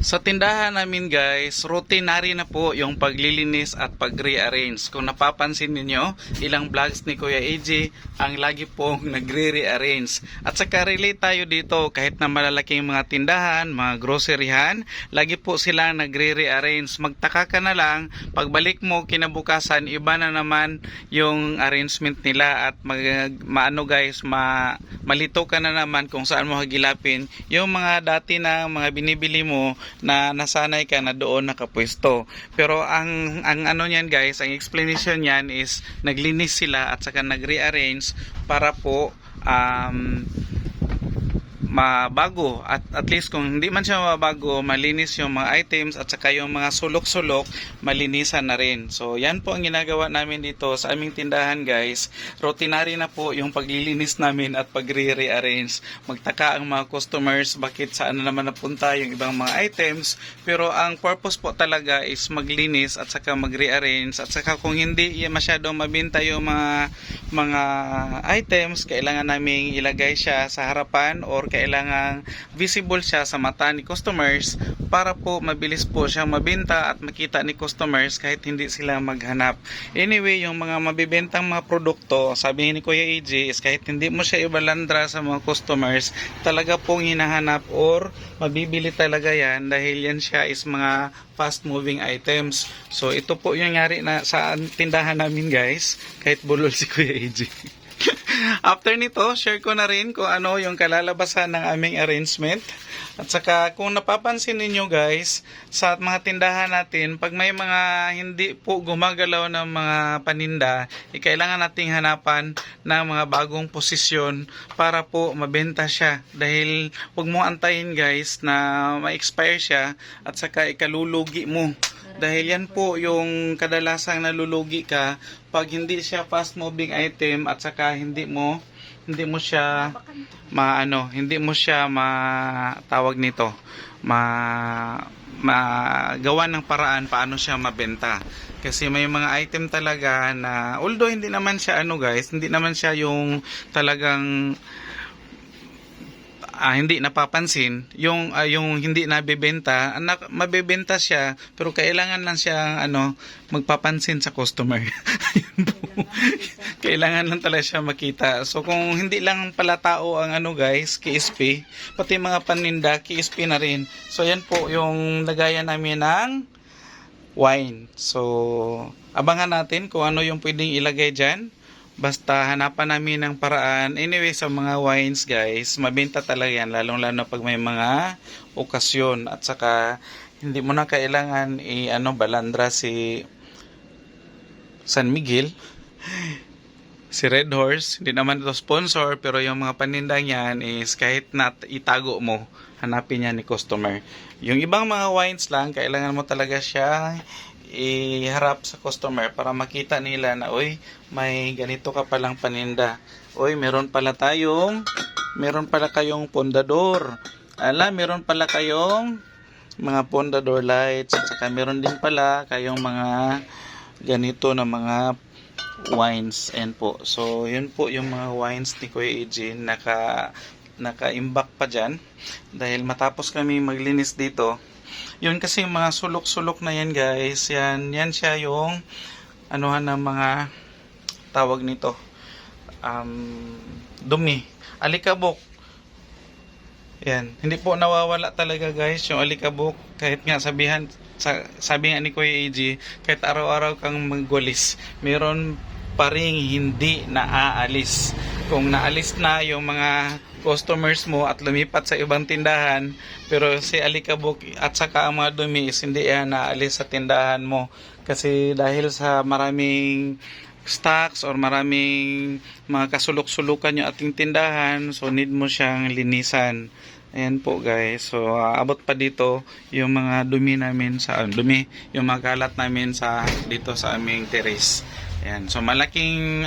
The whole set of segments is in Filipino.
Sa tindahan namin guys, routinary na po yung paglilinis at pag-rearrange. Kung napapansin niyo, ilang vlogs ni Kuya AJ ang lagi pong nagre-rearrange. At saka relate tayo dito, kahit na malalaking mga tindahan, mga groceryhan, lagi po silang nagre-rearrange. Magtaka ka na lang, pagbalik mo kinabukasan, iba na naman yung arrangement nila at malito ka na naman kung saan mo hagilapin yung mga dati na mga binibili mo na nasanay ka na doon nakapwesto. Pero ang ano niyan guys, ang explanation niyan is naglinis sila at saka nagrearrange para po mabago at least kung hindi man siya mabago, malinis yung mga items at saka yung mga sulok-sulok malinisan na rin. So yan po ang ginagawa namin dito sa aming tindahan guys. Routinary na po yung paglilinis namin at pagre-rearrange. Magtaka ang mga customers bakit saan na naman napunta yung ibang mga items, pero ang purpose po talaga is maglinis at saka magre-arrange at saka kung hindi masyadong mabenta yung mga items, kailangan naming ilagay siya sa harapan or kailangan visible siya sa mata ni customers para po mabilis po siyang mabenta at makita ni customers kahit hindi sila maghanap. Anyway, yung mga mabibentang mga produkto, sabi ni Kuya AJ, is kahit hindi mo siya ibalandra sa mga customers, talaga pong hinahanap or mabibili talaga yan dahil yan siya is mga fast moving items. So ito po yung nangyari na sa tindahan namin guys, kahit bulol si Kuya AJ. After nito, share ko na rin kung ano yung kalalabasan ng aming arrangement. At saka kung napapansin ninyo guys, sa mga tindahan natin, pag may mga hindi po gumagalaw ng mga paninda, kailangan nating hanapan ng mga bagong posisyon para po mabenta siya. Dahil huwag mo antayin guys na ma-expire siya at saka ikalulugi mo. Dahil yan po yung kadalasang nalulugi ka pag hindi siya fast moving item at saka hindi mo siya tawag nito magawa ng paraan paano siya mabenta. Kasi may mga item talaga na although hindi naman siya hindi naman siya yung talagang hindi napapansin, yung hindi nabebenta, mabebenta siya pero kailangan lang siya magpapansin sa customer. Kailangan lang talaga siya makita. So kung hindi lang pala tao ang guys, KSP, pati mga paninda KSP na rin. So yan po yung lagayan namin ng wine. So abangan natin kung ano yung pwedeng ilagay dyan. Basta hanapan namin ng paraan. Anyway, sa mga wines guys, mabenta talaga yan, lalong-lalo pag may mga okasyon. At saka hindi mo na kailangan balandra si San Miguel, si Red Horse. Hindi naman ito sponsor, pero yung mga paninda niyan is kahit na itago mo, hanapin niya ni customer. Yung ibang mga wines lang, kailangan mo talaga siya iharap sa customer para makita nila na may ganito ka palang paninda. Meron pala kayong pondador. Meron pala kayong mga pondador lights at saka meron din pala kayong mga ganito na mga wines and po. So yun po yung mga wines ni Kuya AJ, naka-imbak pa dyan dahil matapos kami maglinis dito. Yun kasi mga sulok-sulok na yan guys, yan siya yung ng mga tawag nito, dumi, alikabok. Yan, hindi po nawawala talaga guys yung alikabok, kahit nga sabi nga ni Kuya AJ, kahit araw-araw kang magwalis, meron pa ring hindi naaalis. Kung naalis na yung mga customers mo at lumipat sa ibang tindahan, pero si alikabok at saka ang mga dumi is hindi yan naalis sa tindahan mo. Kasi dahil sa maraming stocks or maraming mga kasulok-sulukan yung ating tindahan, so need mo siyang linisan. Ayan po guys, so abot pa dito yung mga dumi namin yung mga kalat namin dito sa aming terrace. Ayan, so malaking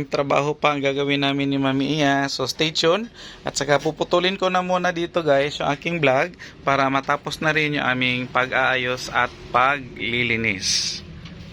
trabaho pa ang gagawin namin ni Mami Iya. So stay tuned. At saka puputulin ko na muna dito guys yung aking vlog para matapos na rin yung aming pag-aayos at paglilinis.